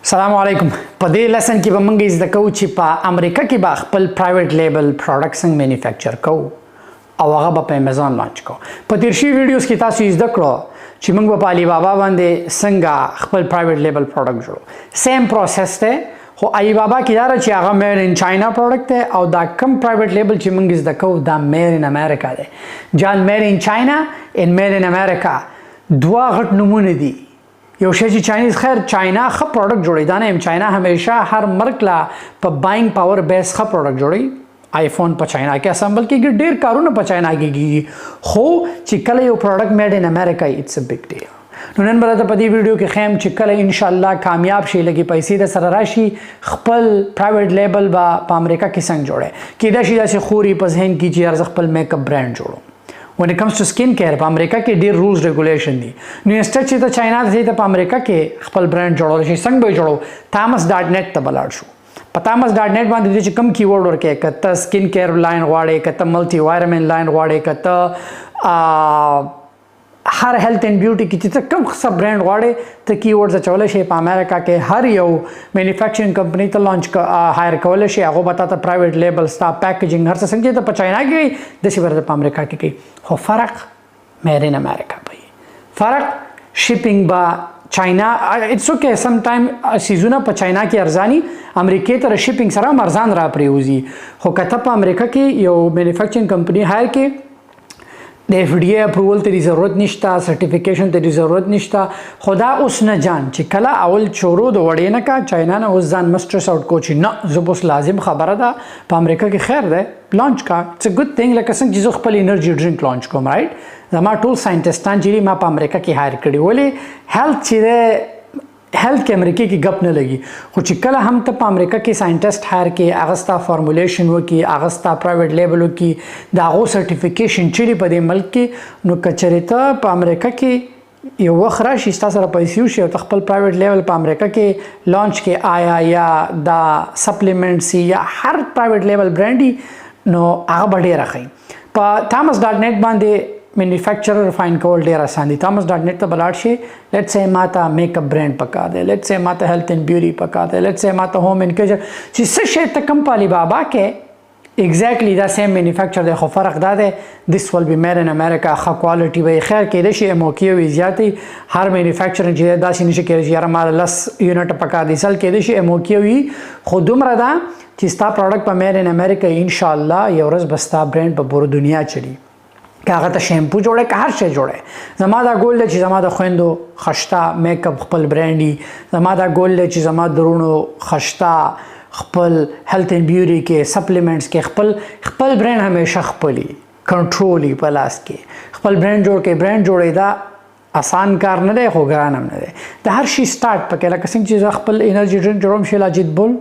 السلام علیکم. په دې لیسن کې به موږ زده کوو چې په امریکا کې به خپل پرایویټ لیبل پروډکټ څنګه مینوفیکچر کوو او هغه به په امیزان لانچ کوو. په تیر شوي ویډیوز کې تاسو زده کړو چې موږ په علی بابا باندې څنګه خپل پرایویټ لیبل پروډکټ جوړو. سیم پروسس دی خو علی بابا کې دا چې هغه میډ ان چاینا پروډکټ دی او دا کم پرایویټ لیبل چې موږ زده کوو دا میډ ان امریکا دی. جان میډ ان چاینا ان میډ ان امریکا دوه غټ نمونه دي. یو شی چې چاینیز خیر چاینا ښه پروډکټ جوړي دا نه چاینا همیشه هر مرک لا په باینګ پاور بیس ښه پروډکټ جوړي. آیفون په چاینا کې اسمبل کېږي ډېر کارونه په چاینا کې کېږي خو چې کله یو پروډکټ میډ ان امریکا اټس ا بگ ډیل. نو نن به په دې ویډیو کې خیم چې کله ان شاء الله کامیاب شي لګي پیسې د سره راشي خپل پرایویټ لیبل به په امریکا کې څنګه جوړي کېدای شي داسې خوري په ذهن کې چې ارزه خپل میک اپ برانډ جوړو. when it comes to skin care په امریکا کې ډېر رولز ریګولیشن دي. نو انسټیټ چې ته چاینا ته په امریکا کې خپل برانډ جوړول شي څنګه به جوړو تامس ډاټ نیټ ته بلاړ شو. په تامس ډاټ نیټ باندې چې کوم کیورډ ورکې کته سکین کیر لاین غواړي کته ملټي وایټامین لاین غواړي کته هر هیلث اینڈ بیوټي کې چې کوم څه برانډ غواړي ته کیورډز اچول شي. په امریکا کې هر یو مینوفیکچرینګ کمپنی ته لانچ هایر کول شي هغه به تاسو پرایویټ لیبل ستا پیکیجینګ هر څه څنګه ته په چاینا کې د شي ورته په امریکا کې کوي خو فرق میډ ان امریکا پي فرق شپینګ با چاینا اټس اوکے سم ټایم سیزونه په چاینا کې ارزاني امریکا ته شپینګ سره مرزان را پریوزي خو کته په امریکا کې یو مینوفیکچرینګ کمپنی هایر کې د اف ډی ای اپروول ته ضرورت نشته سرټیفیکیشن ته ضرورت نشته. خدا اوس نه جان چې کله اول چورو د وړې نه کا چاینا نه اوس ځان مسترس اوټ کوچ نه زه بس لازم خبره ده په امریکا کې خیر ده لانچ کا اټس ا ګډ ثینګ لکه څنګه چې زه خپل انرژي ډرینک لانچ کوم رائټ زما ټول ساينټیسټان چې ما په امریکا کې هایر کړي ولې هیلث چې هیلث کې امریکا کې غپ نه لګي خو چې کله هم ته په امریکا کې ساينټیسټ هایر کې اغستا فارمولیشن وکي اغستا پرایویټ لیبل وکي دا غو سرټیفیکیشن چې په دې ملک کې نو کچریته په امریکا کې یو وخت راشي تاسو سره پیسې وشي او خپل پرایویټ لیبل په امریکا کې لانچ کې آیا یا دا سپلیمنټس یا هر پرایویټ لیبل برانډي نو هغه ډېر راخی. په تامس ډاټ نیټ باندې مینوفیکچرر فاین کول ډیر آسان دي. تامس ډاټ نیټ ته بلاړ شي لیټس سه ماته میک اپ برانډ پکا دی لیټس سه ماته هیلث اینڈ بیوټي پکا دی لیټس سه ماته ہوم اینڈ کچر چې څه شی ته کم پالي بابا کې ایگزیکټلی دا سیم مینوفیکچر دی خو فرق دا دی دیس ول بی میډ ان امریکا ښه کوالټي وي خیر کې د شي اموکیو وی زیاتی هر مینوفیکچرینګ چې داسې نشي کېږي یاره مال لس یونټ پکا دی سل کې د شي اموکیو وی خو دومره دا چې ستا پروډکټ په میډ ان امریکا ان شاء الله یو ورځ بستا برانډ په پوره دنیا چلی که هغه ته شیمپو جوړه که هر شی جوړه. زما دا ګول دی چې زما د خويندو خشتا میک اپ خپل برانډي زما دا ګول دی چې زما درونو خشتا خپل هیلث اینڈ بیوټي کې سپلیمنټس کې خپل برانډ همیشه خپلي کنټرولي په لاس کې خپل برانډ جوړ کې برانډ جوړې دا آسان کار نه دی خو ګران هم نه دی. د هر شي سٹارټ پکې لکه څنګه چې خپل انرژي ډرینک جوړوم شي لاجید بول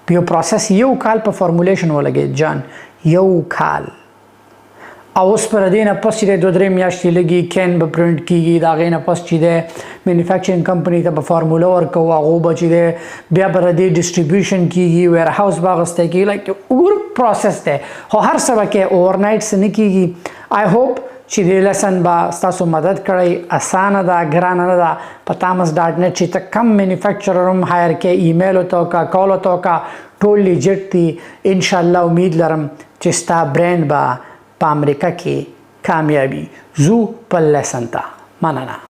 په یو پروسس یو کال په فارمولیشن ولګي جان یو کال او اوس پر دې نه پس چې د 2-3 میاشتې لګي کین به پرنټ کیږي دا غي نه پس چې د مینوفیکچرینګ کمپنی ته به فارمولا ورکو هغه به چې د بیا پر دې ډیسټریبیوشن کیږي ویر هاوس باغسته کیږي لایک اور پروسس ده خو هر څه کې اوور نایټس نه کیږي. آی هوپ چې دې لیسن با تاسو مدد کړئ اسانه ده ګران نه ده. په تامس ډاټ نیټ چې ته کم مینوفیکچرر هم هایر کې ایمیل او تو کا کال او تو کا ټول لیجټ دي ان شاء الله امید لرم چې ستا برانډ با په امریکا کې کامیابی زو په لیسن ته مننه.